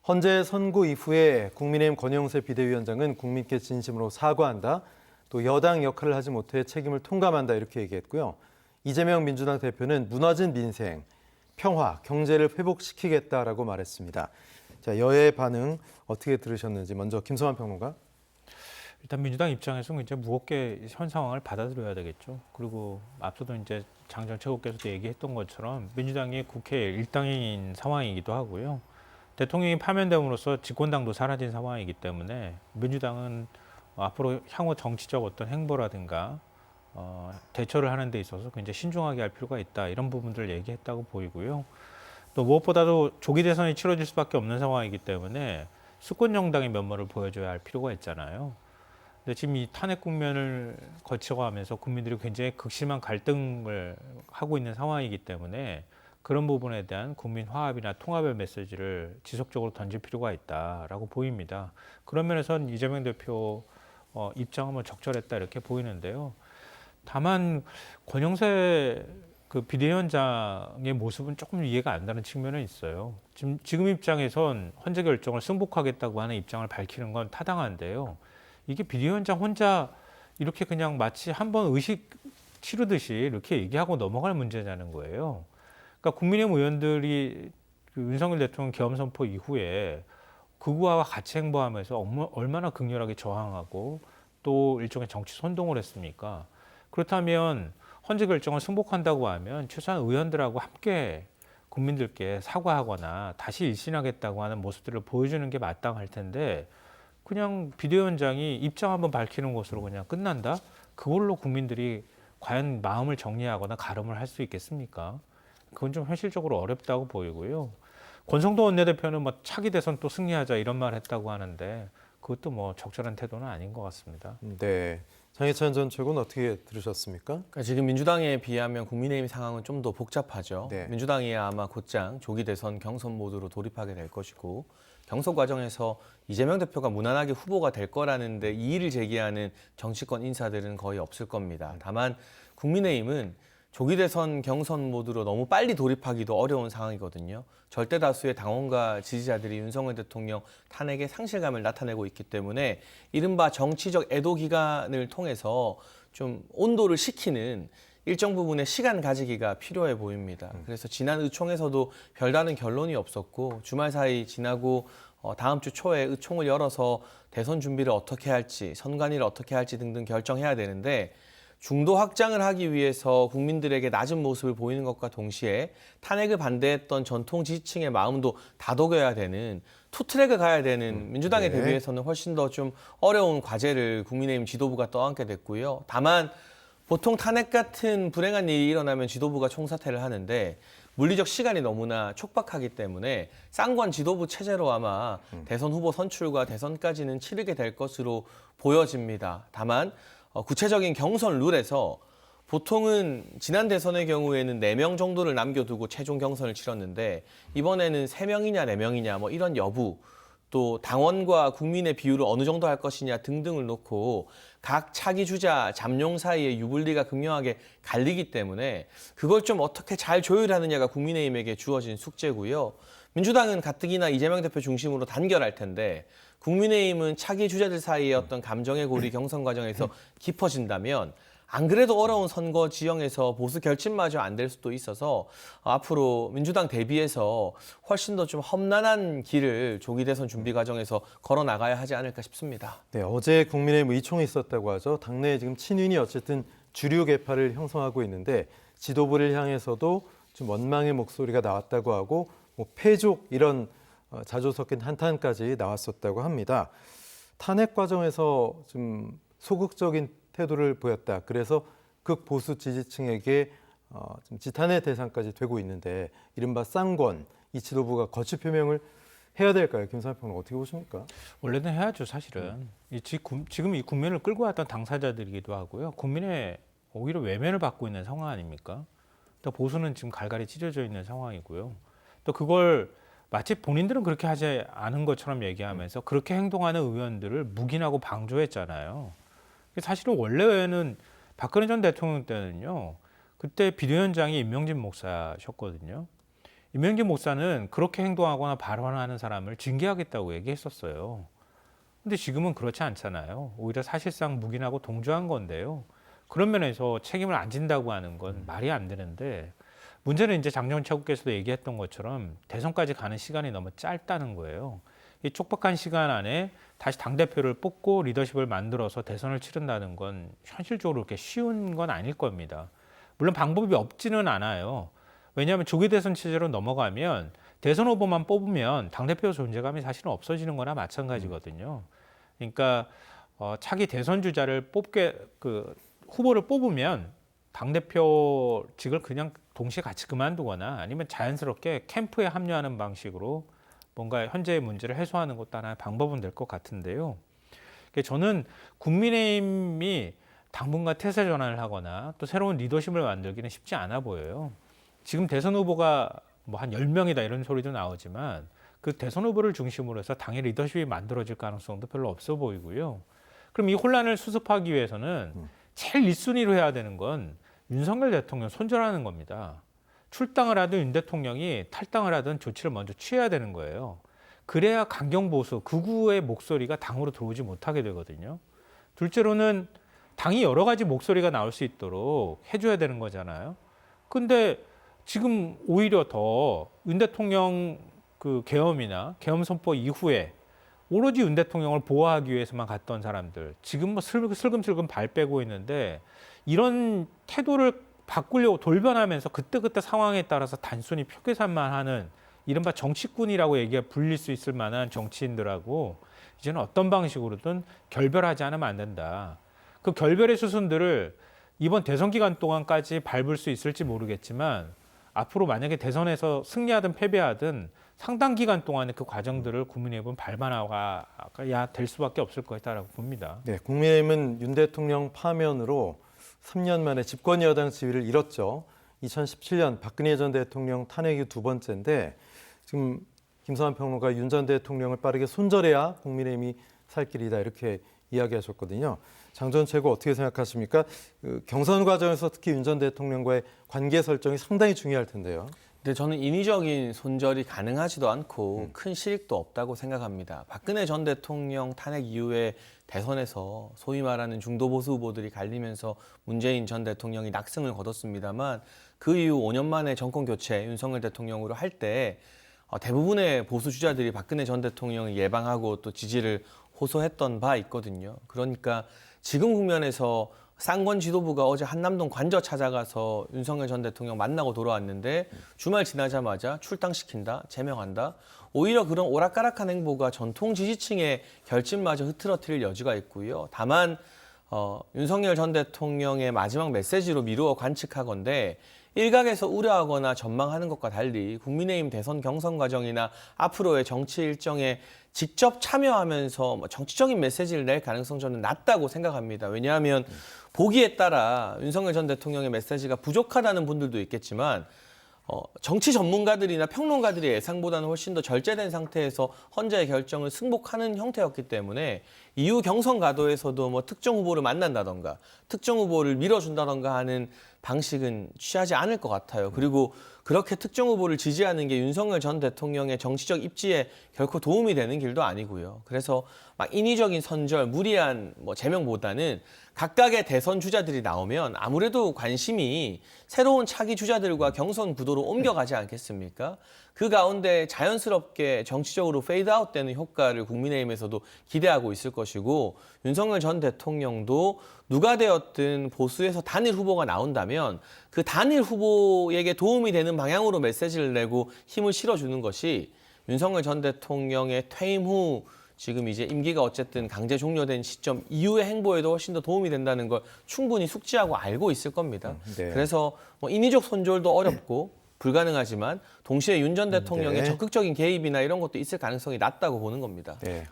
헌재 선고 이후에 국민의힘 권영세 비대위원장은 국민께 진심으로 사과한다. 또 여당 역할을 하지 못해 책임을 통감한다 이렇게 얘기했고요. 이재명 민주당 대표는 무너진 민생, 평화, 경제를 회복시키겠다라고 말했습니다. 자, 여야의 반응 어떻게 들으셨는지 먼저 김성환 평론가. 일단 민주당 입장에서는 이제 무겁게 현 상황을 받아들여야 되겠죠. 그리고 앞서도 이제 장전 최고께서도 얘기했던 것처럼 민주당이 국회 일당인 상황이기도 하고요. 대통령이 파면됨으로써 집권당도 사라진 상황이기 때문에 민주당은 앞으로 향후 정치적 어떤 행보라든가 대처를 하는 데 있어서 굉장히 신중하게 할 필요가 있다. 이런 부분들을 얘기했다고 보이고요. 또 무엇보다도 조기 대선이 치러질 수밖에 없는 상황이기 때문에 수권 정당의 면모를 보여줘야 할 필요가 있잖아요. 근데 지금 이 탄핵 국면을 거쳐가면서 국민들이 굉장히 극심한 갈등을 하고 있는 상황이기 때문에 그런 부분에 대한 국민 화합이나 통합의 메시지를 지속적으로 던질 필요가 있다라고 보입니다. 그런 면에서는 이재명 대표 입장은 뭐 적절했다 이렇게 보이는데요. 다만 권영세 그 비대위원장의 모습은 조금 이해가 안 가는 측면은 있어요. 지금 입장에선 헌재 결정을 승복하겠다고 하는 입장을 밝히는 건 타당한데요. 이게 비대위원장 혼자 이렇게 그냥 마치 한번 의식 치르듯이 이렇게 얘기하고 넘어갈 문제냐는 거예요. 그러니까 국민의힘 의원들이 그 윤석열 대통령 계엄 선포 이후에 극우와 같이 행보하면서 얼마나 극렬하게 저항하고 또 일종의 정치 선동을 했습니까? 그렇다면 헌재 결정을 승복한다고 하면 최소한 의원들하고 함께 국민들께 사과하거나 다시 일신하겠다고 하는 모습들을 보여주는 게 마땅할 텐데 그냥 비대위원장이 입장 한번 밝히는 것으로 그냥 끝난다? 그걸로 국민들이 과연 마음을 정리하거나 가름을 할 수 있겠습니까? 그건 좀 현실적으로 어렵다고 보이고요. 권성도 원내대표는 뭐 차기 대선 또 승리하자 이런 말 했다고 하는데 그것도 뭐 적절한 태도는 아닌 것 같습니다. 네, 장해찬 전 최고는 어떻게 들으셨습니까? 그러니까 지금 민주당에 비하면 국민의힘 상황은 좀 더 복잡하죠. 네. 민주당이 아마 곧장 조기 대선 경선 모드로 돌입하게 될 것이고 경선 과정에서 이재명 대표가 무난하게 후보가 될 거라는데 이의를 제기하는 정치권 인사들은 거의 없을 겁니다. 다만 국민의힘은 조기 대선 경선 모드로 너무 빨리 돌입하기도 어려운 상황이거든요. 절대 다수의 당원과 지지자들이 윤석열 대통령 탄핵에 상실감을 나타내고 있기 때문에 이른바 정치적 애도 기간을 통해서 좀 온도를 식히는 일정 부분의 시간 가지기가 필요해 보입니다. 그래서 지난 의총에서도 별다른 결론이 없었고 주말 사이 지나고 다음 주 초에 의총을 열어서 대선 준비를 어떻게 할지, 선관위를 어떻게 할지 등등 결정해야 되는데 중도 확장을 하기 위해서 국민들에게 낮은 모습을 보이는 것과 동시에 탄핵을 반대했던 전통 지지층의 마음도 다독여야 되는 투트랙을 가야 되는 민주당에 네. 대비해서는 훨씬 더 좀 어려운 과제를 국민의힘 지도부가 떠안게 됐고요. 다만 보통 탄핵 같은 불행한 일이 일어나면 지도부가 총사퇴를 하는데 물리적 시간이 너무나 촉박하기 때문에 쌍관 지도부 체제로 아마 대선 후보 선출과 대선까지는 치르게 될 것으로 보여집니다. 다만 구체적인 경선 룰에서 보통은 지난 대선의 경우에는 4명 정도를 남겨두고 최종 경선을 치렀는데 이번에는 3명이냐 4명이냐 뭐 이런 여부 또 당원과 국민의 비율을 어느 정도 할 것이냐 등등을 놓고 각 차기 주자 잠룡 사이에 유불리가 극명하게 갈리기 때문에 그걸 좀 어떻게 잘 조율하느냐가 국민의힘에게 주어진 숙제고요. 민주당은 가뜩이나 이재명 대표 중심으로 단결할 텐데 국민의힘은 차기 주자들 사이의 어떤 감정의 골이 경선 과정에서 깊어진다면 안 그래도 어려운 선거 지형에서 보수 결집마저 안 될 수도 있어서 앞으로 민주당 대비해서 훨씬 더 좀 험난한 길을 조기 대선 준비 과정에서 걸어 나가야 하지 않을까 싶습니다. 네, 어제 국민의힘 의총이 있었다고 하죠. 당내에 지금 친윤이 어쨌든 주류 계파를 형성하고 있는데 지도부를 향해서도 좀 원망의 목소리가 나왔다고 하고 뭐 패족 이런 자주 섞인 한탄까지 나왔었다고 합니다. 탄핵 과정에서 좀 소극적인 태도를 보였다. 그래서 극보수 지지층에게 좀 지탄의 대상까지 되고 있는데 이른바 쌍권, 이 지도부가 거취 표명을 해야 될까요? 김성환 평론 어떻게 보십니까? 원래는 해야죠, 사실은. 지금 이 국면을 끌고 왔던 당사자들이기도 하고요. 국민의 오히려 외면을 받고 있는 상황 아닙니까? 또 보수는 지금 갈갈이 찢어져 있는 상황이고요. 또 그걸 마치 본인들은 그렇게 하지 않은 것처럼 얘기하면서 그렇게 행동하는 의원들을 묵인하고 방조했잖아요. 사실은 원래는 박근혜 전 대통령 때는요. 그때 비대위원장이 임명진 목사셨거든요. 임명진 목사는 그렇게 행동하거나 발언하는 사람을 징계하겠다고 얘기했었어요. 근데 지금은 그렇지 않잖아요. 오히려 사실상 묵인하고 동조한 건데요. 그런 면에서 책임을 안 진다고 하는 건 말이 안 되는데 문제는 이제 장정훈 최고께서도 얘기했던 것처럼 대선까지 가는 시간이 너무 짧다는 거예요. 이 촉박한 시간 안에 다시 당대표를 뽑고 리더십을 만들어서 대선을 치른다는 건 현실적으로 그렇게 쉬운 건 아닐 겁니다. 물론 방법이 없지는 않아요. 왜냐하면 조기 대선 체제로 넘어가면 대선 후보만 뽑으면 당대표 존재감이 사실은 없어지는 거나 마찬가지거든요. 그러니까 차기 대선 주자를 후보를 뽑으면 당대표직을 그냥 동시에 같이 그만두거나 아니면 자연스럽게 캠프에 합류하는 방식으로 뭔가 현재의 문제를 해소하는 것도 하나의 방법은 될 것 같은데요. 저는 국민의힘이 당분간 태세 전환을 하거나 또 새로운 리더십을 만들기는 쉽지 않아 보여요. 지금 대선 후보가 뭐 한 10명이다 이런 소리도 나오지만 그 대선 후보를 중심으로 해서 당의 리더십이 만들어질 가능성도 별로 없어 보이고요. 그럼 이 혼란을 수습하기 위해서는 제일 1순위로 해야 되는 건 윤석열 대통령 손절하는 겁니다. 출당을 하든 윤 대통령이 탈당을 하든 조치를 먼저 취해야 되는 거예요. 그래야 강경보수, 극우의 목소리가 당으로 들어오지 못하게 되거든요. 둘째로는 당이 여러 가지 목소리가 나올 수 있도록 해줘야 되는 거잖아요. 근데 지금 오히려 더 윤 대통령 그 계엄이나 계엄 선포 이후에 오로지 윤 대통령을 보호하기 위해서만 갔던 사람들 지금 뭐 슬금슬금 발 빼고 있는데 이런 태도를 바꾸려고 돌변하면서 그때그때 상황에 따라서 단순히 표 계산만 하는 이른바 정치꾼이라고 불릴 수 있을 만한 정치인들하고 이제는 어떤 방식으로든 결별하지 않으면 안 된다. 그 결별의 수순들을 이번 대선 기간 동안까지 밟을 수 있을지 모르겠지만 앞으로 만약에 대선에서 승리하든 패배하든 상당 기간 동안에 그 과정들을 국민의힘은 밟아나가야 될 수밖에 없을 것이다라고 봅니다. 네, 국민의힘은 윤 대통령 파면으로 3년 만에 집권 여당 지위를 잃었죠. 2017년 박근혜 전 대통령 탄핵이 두 번째인데 지금 김성환 평론가 윤 전 대통령을 빠르게 손절해야 국민의힘이 살 길이다 이렇게 이야기하셨거든요. 장 전 최고 어떻게 생각하십니까? 경선 과정에서 특히 윤 전 대통령과의 관계 설정이 상당히 중요할 텐데요. 근데 저는 인위적인 손절이 가능하지도 않고 큰 실익도 없다고 생각합니다. 박근혜 전 대통령 탄핵 이후에 대선에서 소위 말하는 중도 보수 후보들이 갈리면서 문재인 전 대통령이 낙승을 거뒀습니다만 그 이후 5년 만에 정권 교체 윤석열 대통령으로 할 때 대부분의 보수 주자들이 박근혜 전 대통령을 예방하고 또 지지를 호소했던 바 있거든요. 그러니까 지금 국면에서 쌍권 지도부가 어제 한남동 관저 찾아가서 윤석열 전 대통령 만나고 돌아왔는데 주말 지나자마자 출당시킨다, 제명한다. 오히려 그런 오락가락한 행보가 전통 지지층의 결집마저 흐트러뜨릴 여지가 있고요. 다만 윤석열 전 대통령의 마지막 메시지로 미루어 관측하건대 일각에서 우려하거나 전망하는 것과 달리 국민의힘 대선 경선 과정이나 앞으로의 정치 일정에 직접 참여하면서 정치적인 메시지를 낼 가능성 저는 낮다고 생각합니다. 왜냐하면 보기에 따라 윤석열 전 대통령의 메시지가 부족하다는 분들도 있겠지만 정치 전문가들이나 평론가들의 예상보다는 훨씬 더 절제된 상태에서 헌재의 결정을 승복하는 형태였기 때문에 이후 경선 가도에서도 뭐 특정 후보를 만난다던가 특정 후보를 밀어준다던가 하는 방식은 취하지 않을 것 같아요. 그리고 그렇게 특정 후보를 지지하는 게 윤석열 전 대통령의 정치적 입지에 결코 도움이 되는 길도 아니고요. 그래서 막 인위적인 선절, 무리한 제명보다는 각각의 대선 주자들이 나오면 아무래도 관심이 새로운 차기 주자들과 경선 구도로 옮겨가지 않겠습니까? 그 가운데 자연스럽게 정치적으로 페이드아웃 되는 효과를 국민의힘에서도 기대하고 있을 것이고 윤석열 전 대통령도 누가 되었든 보수에서 단일 후보가 나온다면 그 단일 후보에게 도움이 되는 방향으로 메시지를 내고 힘을 실어주는 것이 윤석열 전 대통령의 퇴임 후 지금 이제 임기가 어쨌든 강제 종료된 시점 이후의 행보에도 훨씬 더 도움이 된다는 걸 충분히 숙지하고 알고 있을 겁니다. 네. 그래서 인위적 손절도 어렵고 불가능하지만 동시에 윤 전 대통령의 네. 적극적인 개입이나 이런 것도 있을 가능성이 낮다고 보는 겁니다. 네.